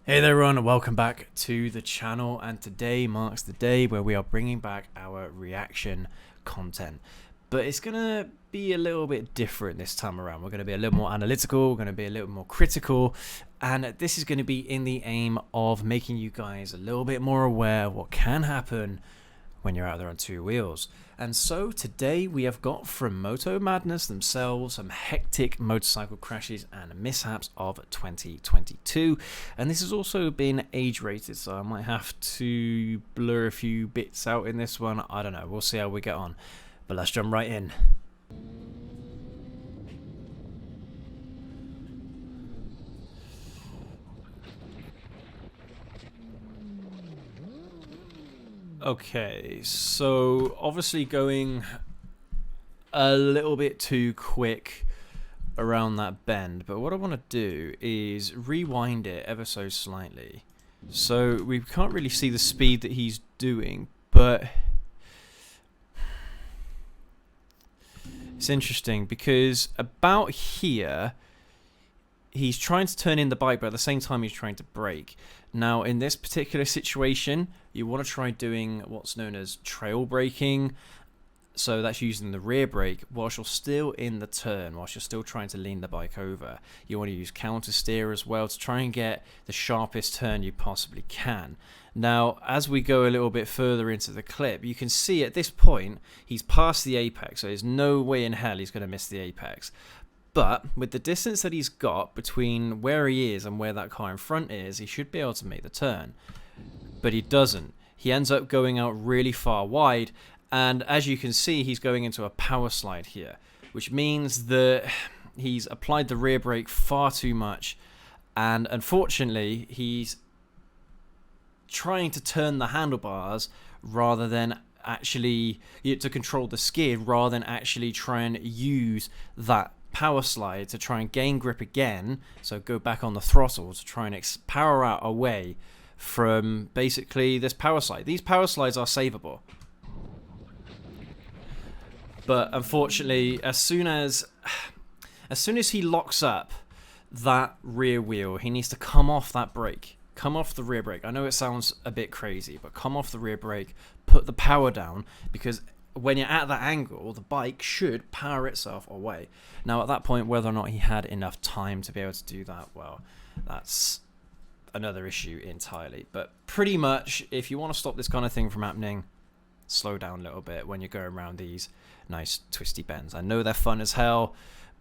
Hey there everyone, welcome back to the channel, and today marks the day where we are bringing back our reaction content. But it's going to be a little bit different this time around. We're going to be a little more analytical, we're going to be a little more critical, and this is going to be in the aim of making you guys a little bit more aware of what can happen when you're out there on two wheels. And so today we have got from Moto Madness themselves some hectic motorcycle crashes and mishaps of 2022, and this has also been age rated, so I might have to blur a few bits out in this one. I don't know, we'll see how we get on, but let's jump right in. Okay, so obviously going a little bit too quick around that bend, but what I want to do is rewind it ever so slightly. So we can't really see the speed that he's doing, but it's interesting because about here he's trying to turn in the bike, but at the same time he's trying to brake. Now in this particular situation, you want to try doing what's known as trail braking. So that's using the rear brake whilst you're still in the turn, whilst you're still trying to lean the bike over. You want to use counter steer as well to try and get the sharpest turn you possibly can. Now, as we go a little bit further into the clip, you can see at this point, he's past the apex, so there's no way in hell he's going to miss the apex. But with the distance that he's got between where he is and where that car in front is, he should be able to make the turn. But he doesn't. He ends up going out really far wide, and as you can see, he's going into a power slide here, which means that he's applied the rear brake far too much, and unfortunately he's trying to turn the handlebars rather than actually to control the skid, rather than actually try and use that power slide to try and gain grip again, so go back on the throttle to try and power out away from basically this power slide. These power slides are savable, but unfortunately as soon as he locks up that rear wheel, he needs to come off that brake, come off the rear brake. I know it sounds a bit crazy, but come off the rear brake, put the power down, because when you're at that angle, the bike should power itself away. Now at that point, whether or not he had enough time to be able to do that, well, that's another issue entirely. But pretty much, if you want to stop this kind of thing from happening, slow down a little bit when you're going around these nice twisty bends. I know they're fun as hell,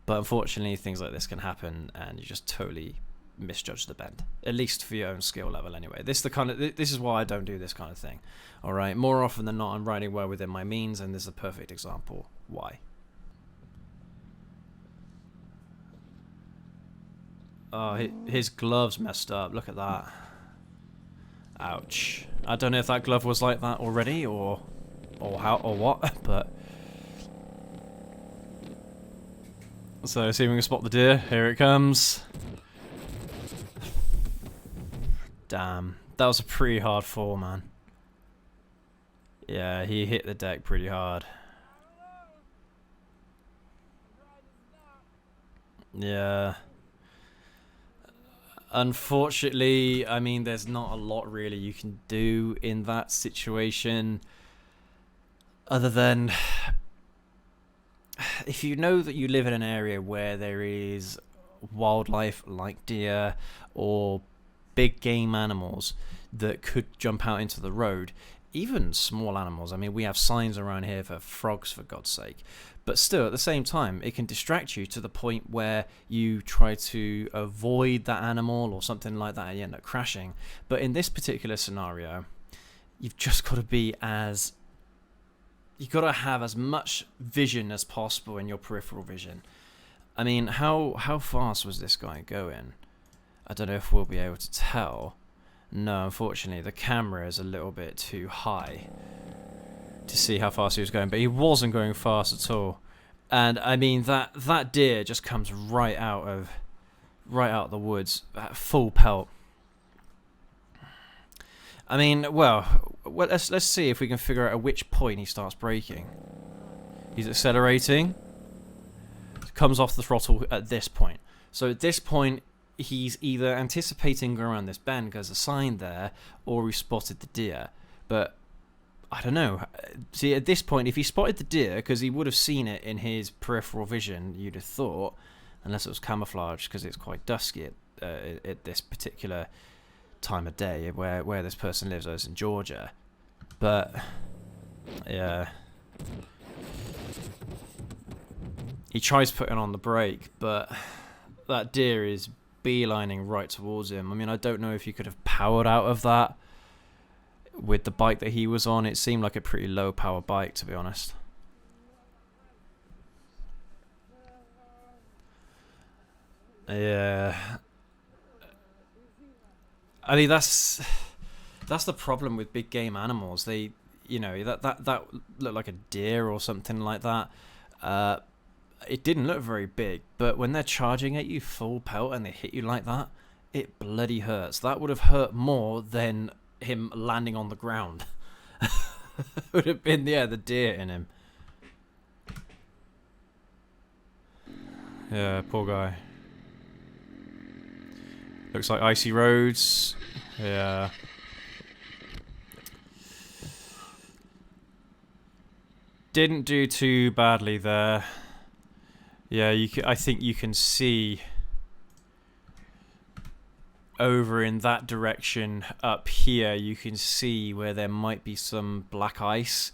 but unfortunately things like this can happen and you just totally misjudge the bend, at least for your own skill level anyway. This is why I don't do this kind of thing. All right, more often than not I'm riding well within my means, and this is a perfect example why. Oh, his glove's messed up, look at that. Ouch. I don't know if that glove was like that already or how or what, but so see if we can spot the deer. Here it comes. Damn, that was a pretty hard fall, man. Yeah, he hit the deck pretty hard. Yeah. Unfortunately, I mean, there's not a lot really you can do in that situation other than if you know that you live in an area where there is wildlife like deer or big game animals that could jump out into the road, even small animals. I mean, we have signs around here for frogs, for God's sake, but still at the same time it can distract you to the point where you try to avoid that animal or something like that and you end up crashing. But in this particular scenario, you've just got to be as you got to have as much vision as possible in your peripheral vision. I mean, how fast was this guy going? I don't know if we'll be able to tell. No, unfortunately, the camera is a little bit too high to see how fast he was going, but he wasn't going fast at all. And I mean, that deer just comes right out of the woods at full pelt. I mean, well, let's see if we can figure out at which point he starts braking. He's accelerating. Comes off the throttle at this point. So at this point, he's either anticipating going around this bend because there's a sign there, or he spotted the deer. But I don't know. See, at this point, if he spotted the deer, because he would have seen it in his peripheral vision, you'd have thought, unless it was camouflage, because it's quite dusky at this particular time of day where this person lives. I was in Georgia. But yeah, he tries putting on the brake, but that deer is beelining right towards him. I mean, I don't know if you could have powered out of that with the bike that he was on. It seemed like a pretty low power bike, to be honest. Yeah, I mean that's the problem with big game animals. They, that looked like a deer or something like that. It didn't look very big, but when they're charging at you full pelt and they hit you like that, it bloody hurts. That would have hurt more than him landing on the ground. Would have been, the deer in him. Yeah, poor guy. Looks like icy roads. Yeah. Didn't do too badly there. Yeah, I think you can see over in that direction up here, you can see where there might be some black ice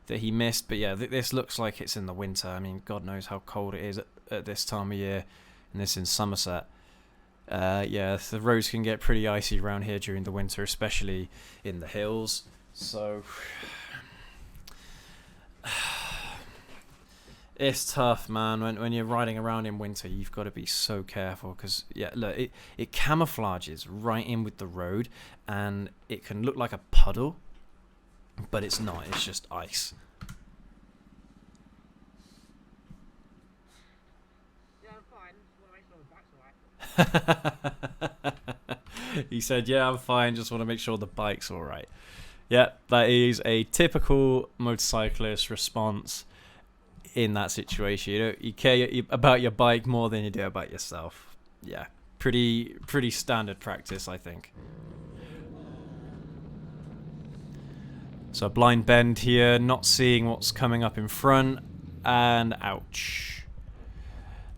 that he missed. But yeah, this looks like it's in the winter. I mean, God knows how cold it is at this time of year, and this in Somerset. Yeah, the roads can get pretty icy around here during the winter, especially in the hills. So it's tough, man. When you're riding around in winter, you've got to be so careful because, yeah, look, it camouflages right in with the road, and it can look like a puddle, but it's not. It's just ice. Yeah, I'm fine. Just want to make sure the bike's alright. He said, "Yeah, I'm fine. Just want to make sure the bike's all right." Yeah, that is a typical motorcyclist response in that situation. You care about your bike more than you do about yourself. Yeah, pretty standard practice, I think. So a blind bend here, not seeing what's coming up in front, and ouch.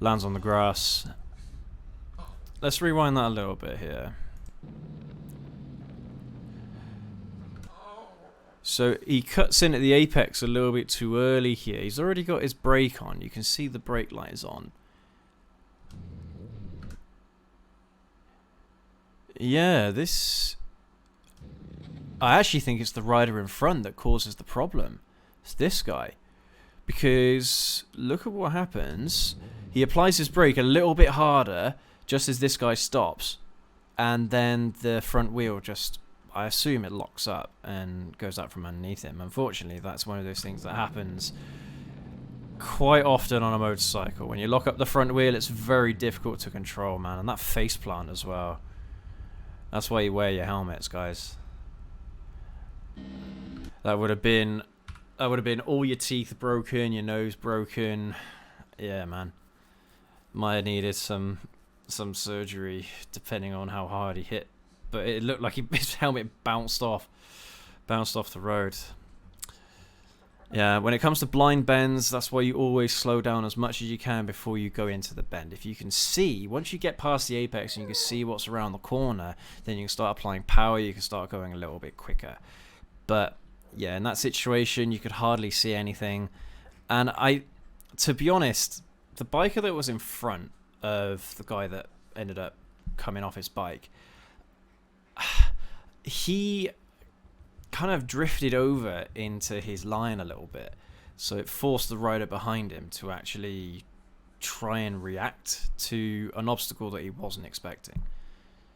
Lands on the grass. Let's rewind that a little bit here. So he cuts in at the apex a little bit too early here. He's already got his brake on. You can see the brake light is on. Yeah, this... I actually think it's the rider in front that causes the problem. It's this guy. Because look at what happens. He applies his brake a little bit harder just as this guy stops. And then the front wheel just... I assume it locks up and goes out from underneath him. Unfortunately, that's one of those things that happens quite often on a motorcycle. When you lock up the front wheel, it's very difficult to control, man. And that face plant as well. That's why you wear your helmets, guys. That would have been all your teeth broken, your nose broken. Yeah, man. Might have needed some surgery depending on how hard he hit. But it looked like his helmet bounced off the road. Yeah, when it comes to blind bends, that's why you always slow down as much as you can before you go into the bend. If you can see, once you get past the apex and you can see what's around the corner, then you can start applying power, you can start going a little bit quicker. But yeah, in that situation, you could hardly see anything. And to be honest, the biker that was in front of the guy that ended up coming off his bike, he kind of drifted over into his line a little bit, so it forced the rider behind him to actually try and react to an obstacle that he wasn't expecting.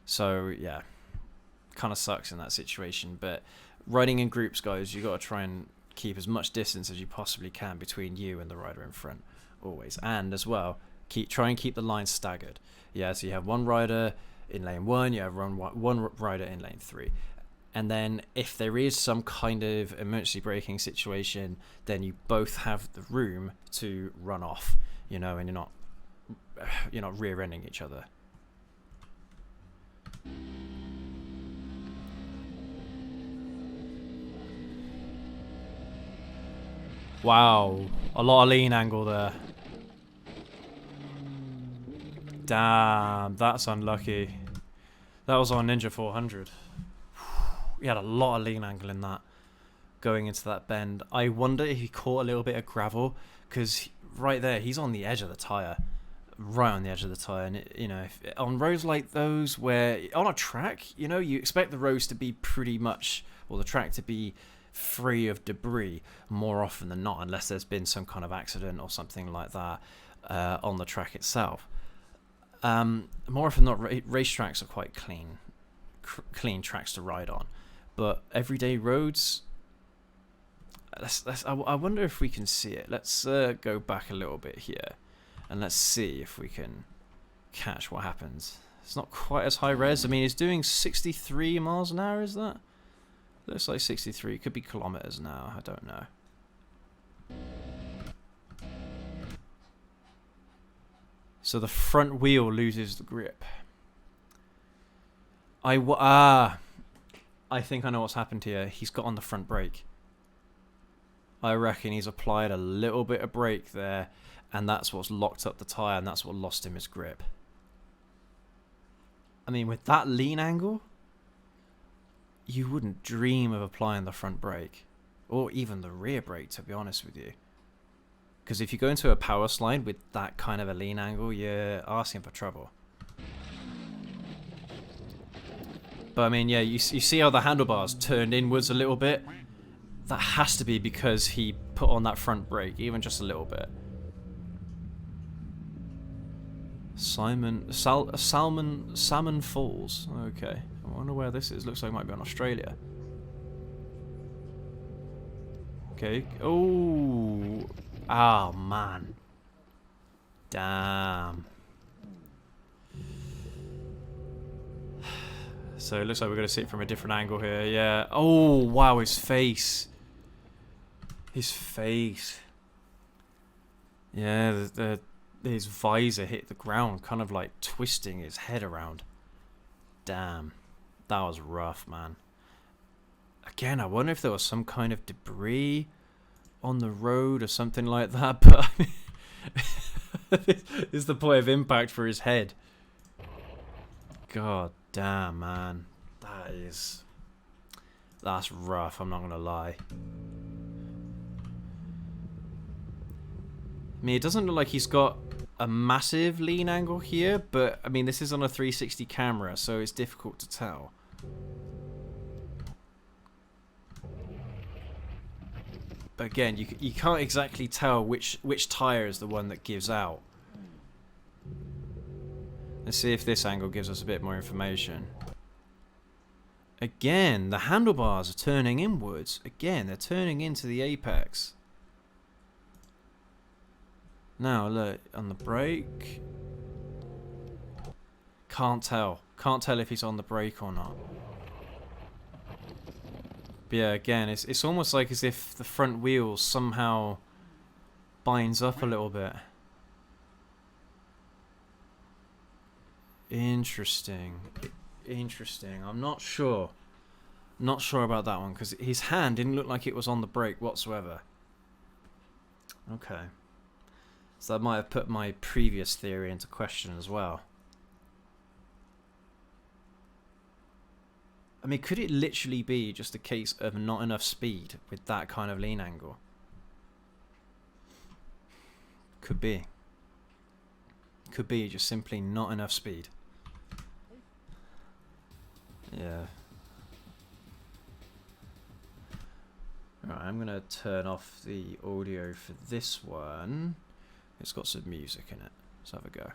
So yeah, kind of sucks in that situation. But riding in groups, guys, you got to try and keep as much distance as you possibly can between you and the rider in front, always. And as well, try and keep the line staggered. Yeah, so you have one rider in lane 1, you have one rider in lane 3. And then if there is some kind of emergency braking situation, then you both have the room to run off, and you're not rear-ending each other. Wow, a lot of lean angle there. Damn, that's unlucky. That was on Ninja 400. He had a lot of lean angle in that, going into that bend. I wonder if he caught a little bit of gravel, because right there, he's on the edge of the tyre. Right on the edge of the tyre. And, you know, on roads like those where, on a track, you know, you expect the roads to be pretty much, or the track to be free of debris more often than not, unless there's been some kind of accident or something like that on the track itself. More often than not, racetracks are quite clean tracks to ride on, but everyday roads. I wonder if we can see it. Let's go back a little bit here, and let's see if we can catch what happens. It's not quite as high res. I mean, it's doing 63 miles an hour. Is that? Looks like 63. Could be kilometers now. I don't know. So the front wheel loses the grip. I think I know what's happened here. He's got on the front brake. I reckon he's applied a little bit of brake there, and that's what's locked up the tyre, and that's what lost him his grip. I mean, with that lean angle, you wouldn't dream of applying the front brake, or even the rear brake, to be honest with you. Because if you go into a power slide with that kind of a lean angle, you're asking for trouble. But I mean, yeah, you see how the handlebars turned inwards a little bit? That has to be because he put on that front brake, even just a little bit. Salmon Falls. Okay, I wonder where this is. Looks like it might be in Australia. Okay. Oh. Oh, man. Damn. So it looks like we're going to see it from a different angle here. Yeah. Oh, wow, his face. His face. Yeah, his visor hit the ground, kind of like twisting his head around. Damn. That was rough, man. Again, I wonder if there was some kind of debris on the road or something like that, but I mean, this is the point of impact for his head. God damn, man. That's rough, I'm not gonna lie. I mean, it doesn't look like he's got a massive lean angle here, but I mean, this is on a 360 camera, so it's difficult to tell. But again, you can't exactly tell which tyre is the one that gives out. Let's see if this angle gives us a bit more information. Again, the handlebars are turning inwards. Again, they're turning into the apex. Now, look, on the brake. Can't tell. Can't tell if he's on the brake or not. But yeah, again, it's almost like as if the front wheel somehow binds up a little bit. Interesting. Interesting. I'm not sure. Not sure about that one, because his hand didn't look like it was on the brake whatsoever. Okay. So that might have put my previous theory into question as well. I mean, could it literally be just a case of not enough speed with that kind of lean angle? Could be. Could be just simply not enough speed. Yeah. Right, I'm going to turn off the audio for this one. It's got some music in it. Let's have a go.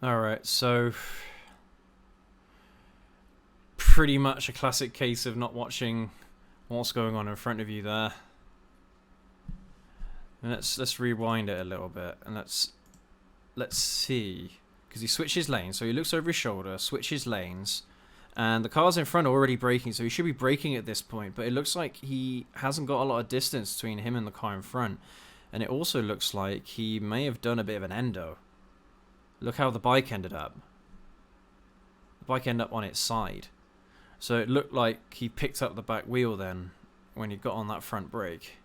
Alright, so pretty much a classic case of not watching what's going on in front of you there. And let's rewind it a little bit and let's see, because he switches lanes, so he looks over his shoulder, switches lanes, and the cars in front are already braking, so he should be braking at this point, but it looks like he hasn't got a lot of distance between him and the car in front. And it also looks like he may have done a bit of an endo. Look how the bike ended up. The bike ended up on its side. So it looked like he picked up the back wheel then when he got on that front brake.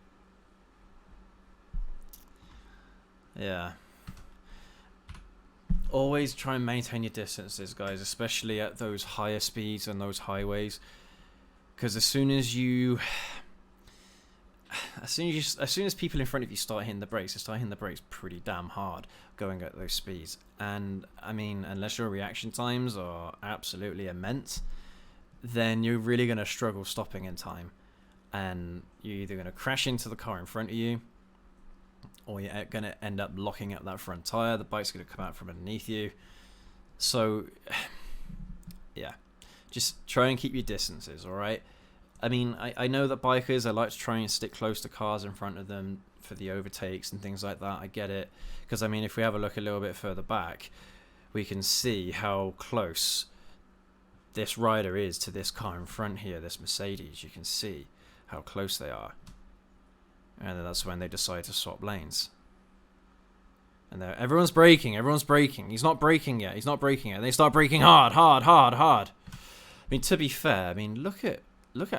Yeah. Always try and maintain your distances, guys, especially at those higher speeds and those highways. Because as soon as people in front of you start hitting the brakes, they start hitting the brakes pretty damn hard going at those speeds. And I mean, unless your reaction times are absolutely immense, then you're really going to struggle stopping in time. And you're either going to crash into the car in front of you, or you're going to end up locking up that front tire. The bike's going to come out from underneath you. So, yeah, just try and keep your distances, all right? I mean, I know that bikers, they like to try and stick close to cars in front of them for the overtakes and things like that. I get it. Because, I mean, if we have a look a little bit further back, we can see how close this rider is to this car in front here, this Mercedes. You can see how close they are. And then that's when they decide to swap lanes. And everyone's braking. He's not braking yet. And they start braking hard. I mean, to be fair, I mean, look at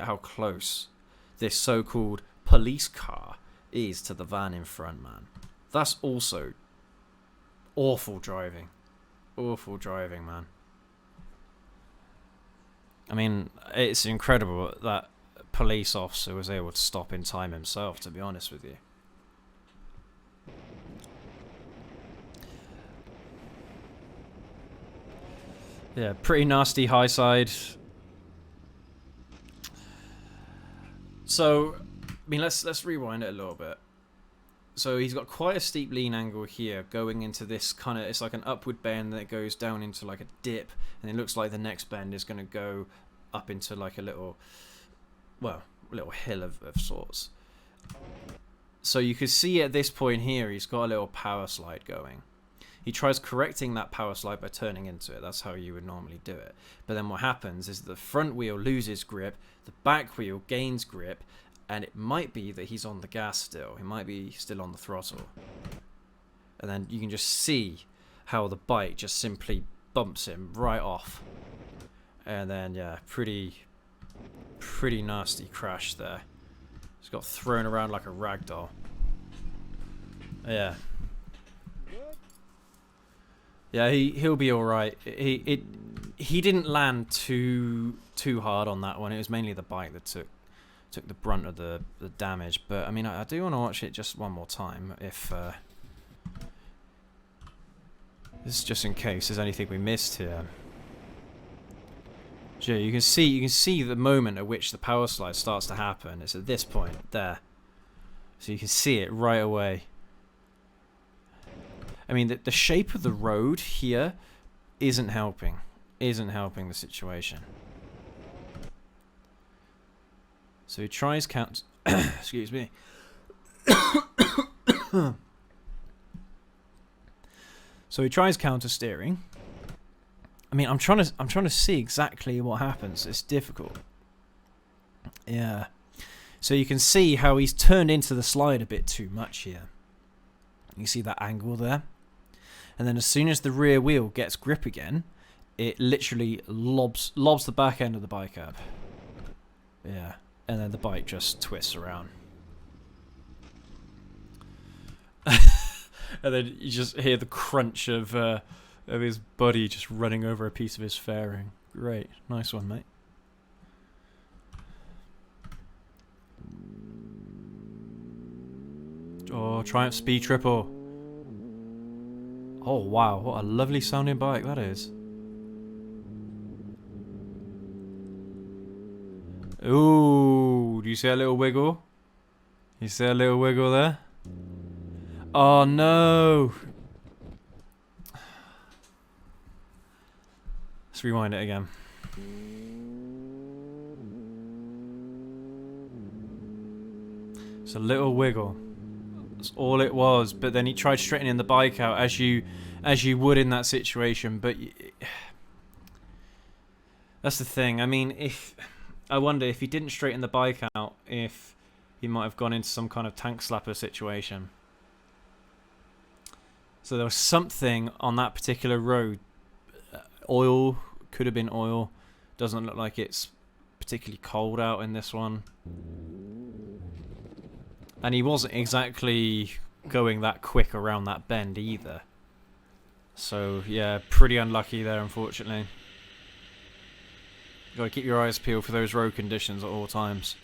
how close this so-called police car is to the van in front, man. That's also awful driving. Awful driving, man. I mean, it's incredible that police officer was able to stop in time himself, to be honest with you. Yeah, pretty nasty high side. So, I mean, let's rewind it a little bit. So he's got quite a steep lean angle here, going into this kind of, it's like an upward bend that goes down into like a dip, and it looks like the next bend is going to go up into like a little hill of sorts. So you can see at this point here, he's got a little power slide going. He tries correcting that power slide by turning into it. That's how you would normally do it. But then what happens is the front wheel loses grip, the back wheel gains grip, and it might be that he's on the gas still. He might be still on the throttle. And then you can just see how the bike just simply bumps him right off. And then, yeah, pretty nasty crash there. He's got thrown around like a rag doll. Yeah. Yeah, he'll be all right. He didn't land too hard on that one. It was mainly the bike that took the brunt of the damage. But I mean, I do want to watch it just one more time, if this is just in case there's anything we missed here. Yeah, you can see the moment at which the power slide starts to happen. It's at this point there, so you can see it right away. I mean, the shape of the road here isn't helping the situation. So he tries excuse me. So he tries counter steering. I mean, I'm trying to see exactly what happens. It's difficult. Yeah. So you can see how he's turned into the slide a bit too much here. You see that angle there? And then as soon as the rear wheel gets grip again, it literally lobs the back end of the bike up. Yeah. And then the bike just twists around. And then you just hear the crunch of his body just running over a piece of his fairing. Great. Nice one, mate. Oh, Triumph Speed Triple. Oh, wow. What a lovely sounding bike that is. Ooh, do you see a little wiggle? You see a little wiggle there? Oh, no. Let's rewind it again. It's a little wiggle. That's all it was. But then he tried straightening the bike out as you would in that situation. But that's the thing. I mean, I wonder if he didn't straighten the bike out, if he might have gone into some kind of tank slapper situation. So there was something on that particular road. Oil, could have been oil. Doesn't look like it's particularly cold out in this one. And he wasn't exactly going that quick around that bend either. So yeah, pretty unlucky there, unfortunately. Gotta keep your eyes peeled for those road conditions at all times.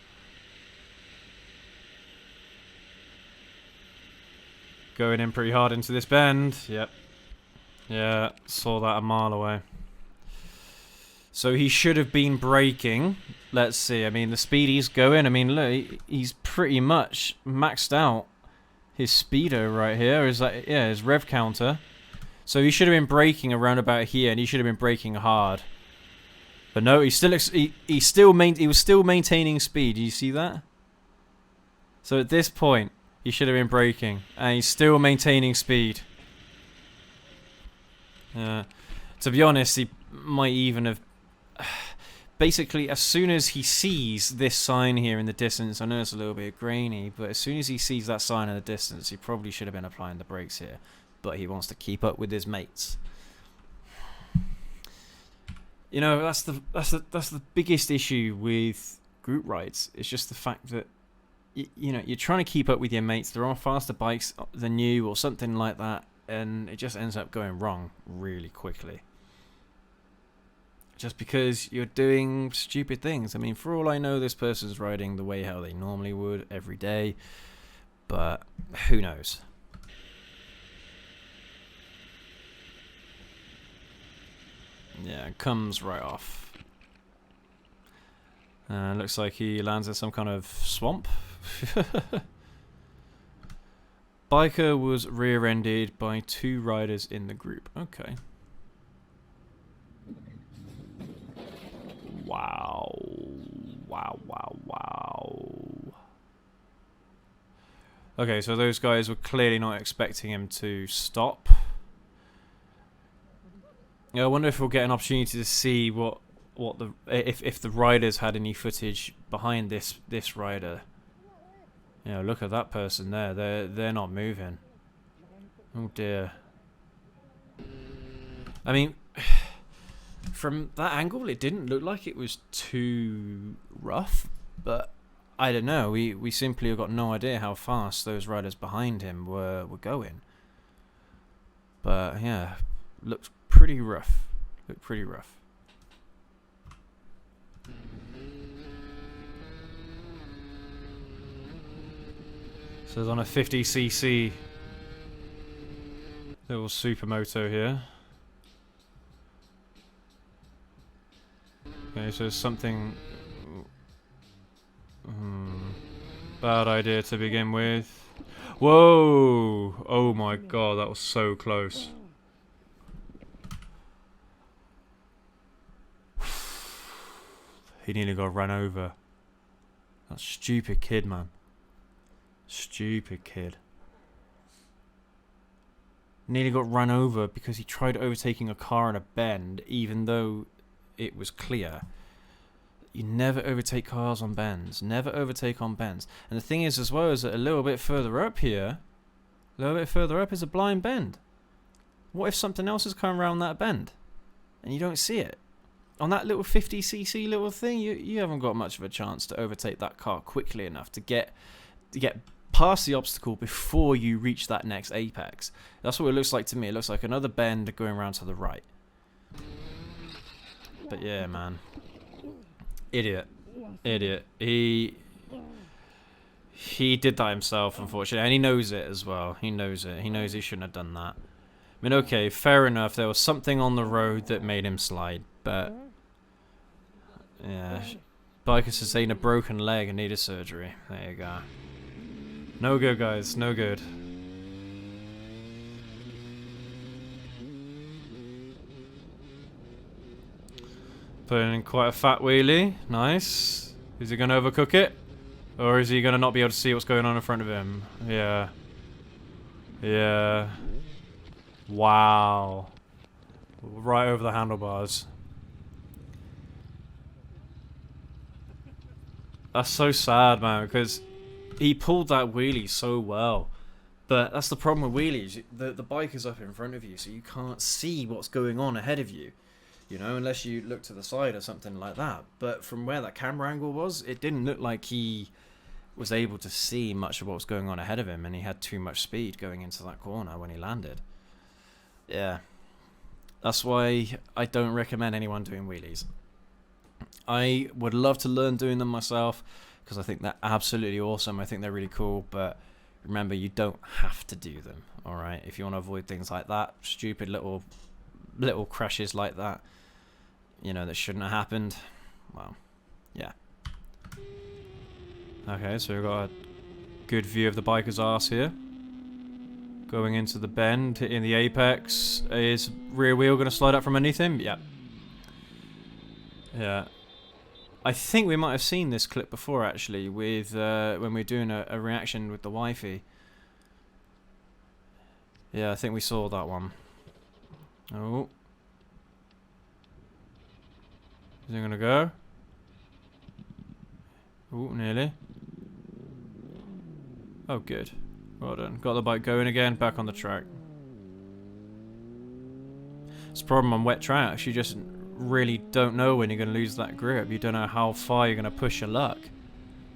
Going in pretty hard into this bend. Yep. Yeah, saw that a mile away. So he should have been braking. Let's see. I mean, the speed he's going. I mean, look, he's pretty much maxed out his speedo right here. Is that, yeah, his rev counter. So he should have been braking around about here, and he should have been braking hard. But no, he was still maintaining speed. Do you see that? So at this point, he should have been braking, and he's still maintaining speed. To be honest, he might even have... Basically, as soon as he sees this sign here in the distance, I know it's a little bit grainy, but as soon as he sees that sign in the distance, he probably should have been applying the brakes here. But he wants to keep up with his mates. You know, that's the biggest issue with group rides. It's just the fact that you know, you're trying to keep up with your mates. They're on faster bikes than you or something like that, and it just ends up going wrong really quickly. Just because you're doing stupid things. I mean, for all I know, this person's riding the way how they normally would every day, but who knows? Yeah, it comes right off. Looks like he lands in some kind of swamp. Biker was rear-ended by 2 riders in the group. Okay. Wow. Wow, wow, wow. Okay, so those guys were clearly not expecting him to stop. I wonder if we'll get an opportunity to see if the riders had any footage behind this rider. You know, look at that person there. They're not moving. Oh dear. I mean, from that angle, it didn't look like it was too rough, but I don't know. We simply have got no idea how fast those riders behind him were going. But yeah, looked pretty rough. Looked pretty rough. So it's on a 50cc little supermoto here. Okay, so something bad idea to begin with. Whoa! Oh my god, that was so close. He nearly got run over. That stupid kid, man. Stupid kid. Nearly got run over because he tried overtaking a car in a bend, even though it was clear. You never overtake cars on bends. Never overtake on bends. And the thing is, as well, is that a little bit further up here, a little bit further up is a blind bend. What if something else has come around that bend and you don't see it? On that little 50cc little thing, you haven't got much of a chance to overtake that car quickly enough to get past the obstacle before you reach that next apex. That's what it looks like to me. It looks like another bend going around to the right. But yeah, man. Idiot. Idiot. He did that himself, unfortunately. And he knows it as well. He knows it. He knows he shouldn't have done that. I mean, okay, fair enough. There was something on the road that made him slide. But yeah, biker sustained a broken leg and needed surgery. There you go. No good, guys. No good. Putting in quite a fat wheelie. Nice. Is he going to overcook it? Or is he going to not be able to see what's going on in front of him? Yeah. Yeah. Wow. Right over the handlebars. That's so sad, man, because he pulled that wheelie so well. But that's the problem with wheelies. The bike is up in front of you, so you can't see what's going on ahead of you. You know, unless you look to the side or something like that. But from where that camera angle was, it didn't look like he was able to see much of what was going on ahead of him, and he had too much speed going into that corner when he landed. Yeah. That's why I don't recommend anyone doing wheelies. I would love to learn doing them myself, because I think they're absolutely awesome. I think they're really cool, but remember, you don't have to do them, alright? If you want to avoid things like that, stupid little crashes like that, you know, that shouldn't have happened, well, yeah. Okay, so we've got a good view of the biker's arse here. Going into the bend, hitting the apex. Is rear wheel going to slide up from underneath him? Yeah. Yeah. I think we might have seen this clip before, actually, with when we were doing a reaction with the wifey. Yeah, I think we saw that one. Oh. Is it going to go? Oh, nearly. Oh, good. Well done. Got the bike going again, back on the track. It's a problem on wet tracks. You just really don't know when you're going to lose that grip. You don't know how far you're going to push your luck.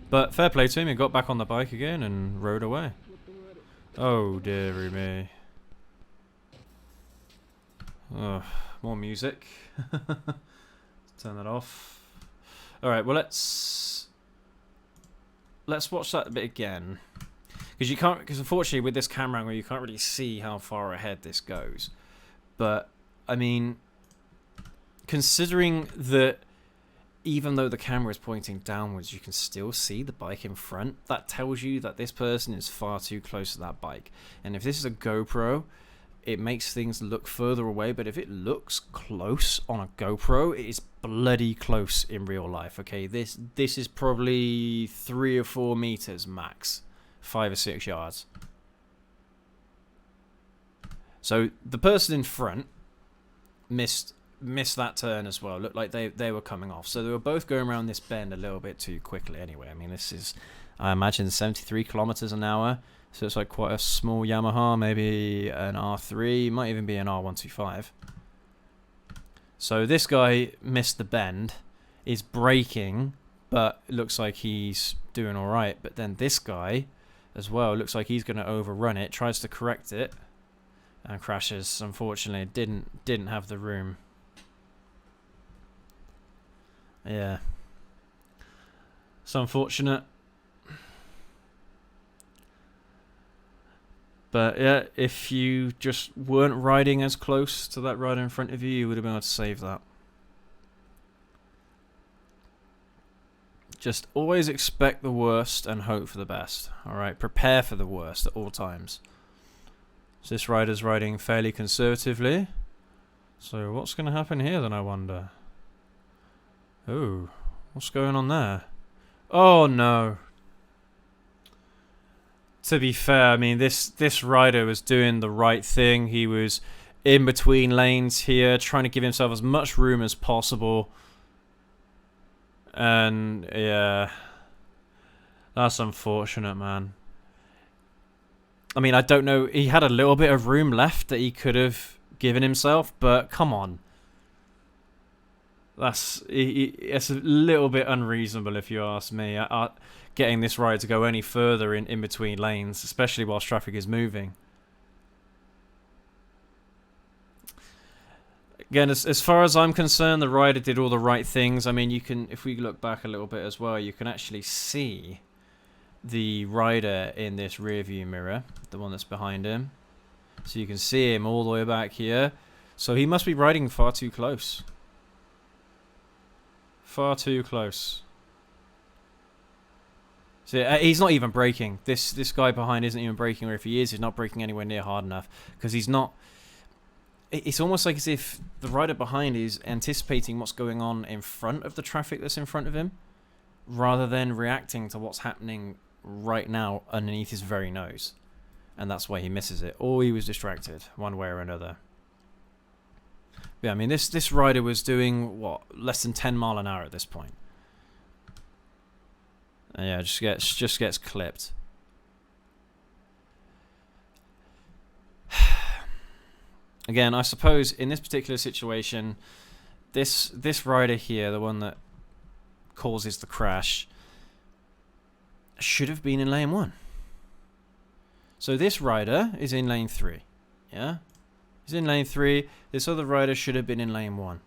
But fair play to him. He got back on the bike again and rode away. Oh, dearie me. Oh, more music. Turn that off. Alright, well, let's watch that bit again. Because unfortunately with this camera angle you can't really see how far ahead this goes. But I mean, considering that even though the camera is pointing downwards, you can still see the bike in front. That tells you that this person is far too close to that bike. And if this is a GoPro, it makes things look further away. But if it looks close on a GoPro, it is bloody close in real life. Okay, this is probably 3 or 4 meters max. 5 or 6 yards. So the person in front missed that turn as well. Looked like they were coming off. So they were both going around this bend a little bit too quickly anyway. I mean, this is, I imagine, 73 kilometers an hour. So it's like quite a small Yamaha, maybe an R3, might even be an R125. So this guy missed the bend, is braking, but it looks like he's doing all right. But then this guy as well looks like he's going to overrun it, tries to correct it, and crashes. Unfortunately, didn't have the room. Yeah, it's unfortunate. But yeah, if you just weren't riding as close to that rider in front of you, you would have been able to save that. Just always expect the worst and hope for the best. Alright, prepare for the worst at all times. So this rider's riding fairly conservatively. So what's going to happen here then, I wonder? Oh, what's going on there? Oh no. To be fair, I mean, this rider was doing the right thing. He was in between lanes here, trying to give himself as much room as possible. And yeah, that's unfortunate, man. I mean, I don't know. He had a little bit of room left that he could have given himself, but come on. It's a little bit unreasonable if you ask me. Getting this ride to go any further in between lanes, especially whilst traffic is moving. Again, as far as I'm concerned, the rider did all the right things. I mean, you can, if we look back a little bit as well, you can actually see the rider in this rear view mirror, the one that's behind him. So you can see him all the way back here. So he must be riding far too close. Far too close. So he's not even braking. This guy behind isn't even braking, or if he is, he's not braking anywhere near hard enough, because he's not. It's almost like as if the rider behind is anticipating what's going on in front of the traffic that's in front of him, rather than reacting to what's happening right now underneath his very nose. And that's why he misses it. Or he was distracted, one way or another. But yeah, I mean, this rider was doing, what, less than 10 mile an hour at this point. And yeah, just gets clipped. again, I suppose in this particular situation, this rider here, the one that causes the crash, should have been in lane 1. So this rider is in lane 3. Yeah? He's in lane 3. This other rider should have been in lane 1.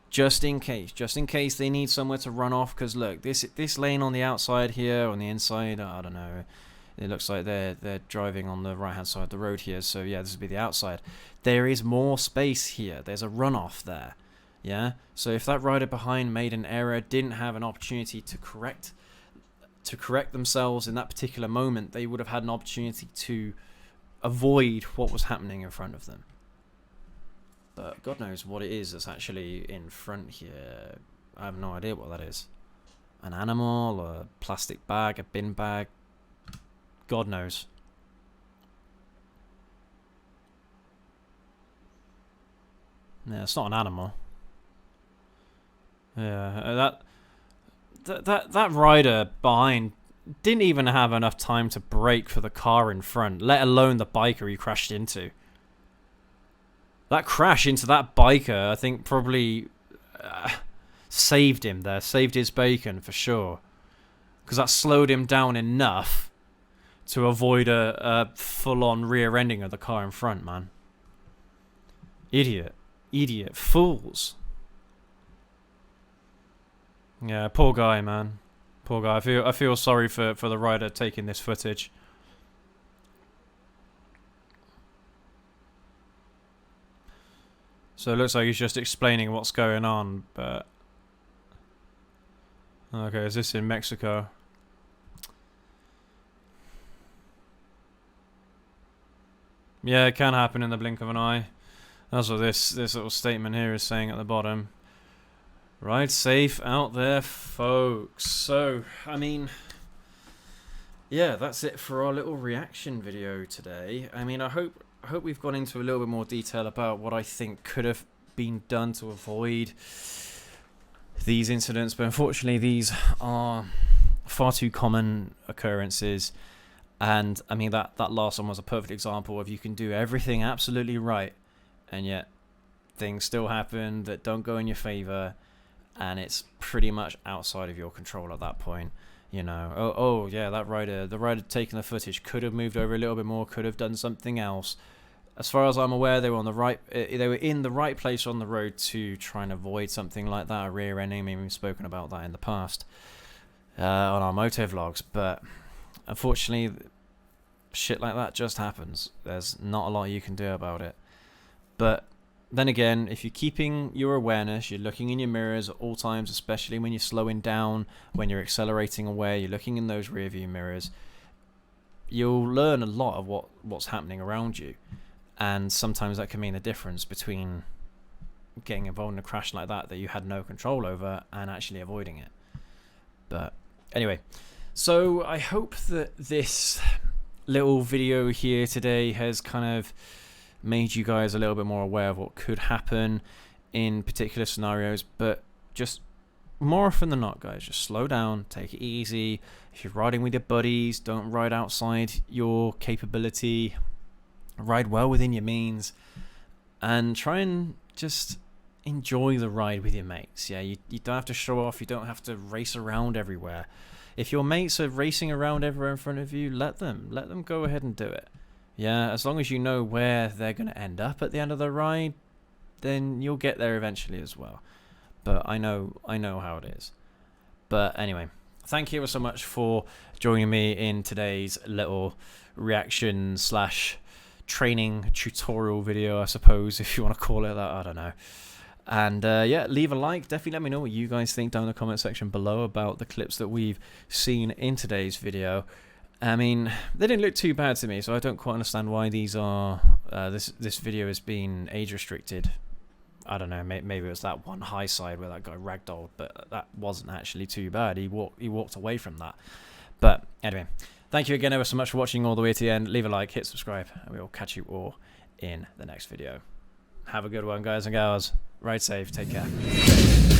Just in case they need somewhere to run off. Because look, this lane on the outside here, on the inside, I don't know. It looks like they're driving on the right hand side of the road here. So yeah, this would be the outside. There is more space here. There's a runoff there. Yeah. So if that rider behind made an error, didn't have an opportunity to correct themselves in that particular moment, they would have had an opportunity to avoid what was happening in front of them. But God knows what it is that's actually in front here. I have no idea what that is. An animal, a plastic bag, a bin bag. God knows. Yeah, it's not an animal. Yeah, that rider behind didn't even have enough time to brake for the car in front, let alone the biker he crashed into. That crash into that biker, I think, probably saved him there, saved his bacon for sure. Because that slowed him down enough to avoid a full-on rear-ending of the car in front, man. Idiot. Fools. Yeah, poor guy, man. Poor guy. I feel sorry for the rider taking this footage. So it looks like he's just explaining what's going on, but... Okay, is this in Mexico? Yeah, it can happen in the blink of an eye. That's what this little statement here is saying at the bottom. Ride safe out there, folks. So, I mean... Yeah, that's it for our little reaction video today. I mean, I hope we've gone into a little bit more detail about what I think could have been done to avoid these incidents, but unfortunately these are far too common occurrences. And I mean, that last one was a perfect example of you can do everything absolutely right, and yet things still happen that don't go in your favor, and it's pretty much outside of your control at that point. You know, oh yeah, the rider taking the footage could have moved over a little bit more, could have done something else. As far as I'm aware, they were in the right place on the road to try and avoid something like that, a rear ending. I mean, we've spoken about that in the past on our moto vlogs, but unfortunately, shit like that just happens. There's not a lot you can do about it. But then again, if you're keeping your awareness, you're looking in your mirrors at all times, especially when you're slowing down, when you're accelerating away, you're looking in those rear view mirrors, you'll learn a lot of what's happening around you. And sometimes that can mean the difference between getting involved in a crash like that you had no control over and actually avoiding it. But anyway, so I hope that this little video here today has kind of made you guys a little bit more aware of what could happen in particular scenarios. But just more often than not, guys, just slow down, take it easy. If you're riding with your buddies, don't ride outside your capability. Ride well within your means, and try and just enjoy the ride with your mates. Yeah, you don't have to show off, you don't have to race around everywhere. If your mates are racing around everywhere in front of you, let them go ahead and do it. Yeah, as long as you know where they're going to end up at the end of the ride, then you'll get there eventually as well. But I know how it is. But anyway, thank you so much for joining me in today's little reaction / training tutorial video, I suppose, if you want to call it that. I don't know. And yeah, leave a like. Definitely let me know what you guys think down in the comment section below about the clips that we've seen in today's video. I mean, they didn't look too bad to me, so I don't quite understand why these are this video has been age restricted. I don't know, maybe it was that one high side where that guy ragdolled, but that wasn't actually too bad. He walked away from that. But anyway, thank you again ever so much for watching all the way to the end. Leave a like, hit subscribe, and we will catch you all in the next video. Have a good one, guys and gals. Ride safe. Take care.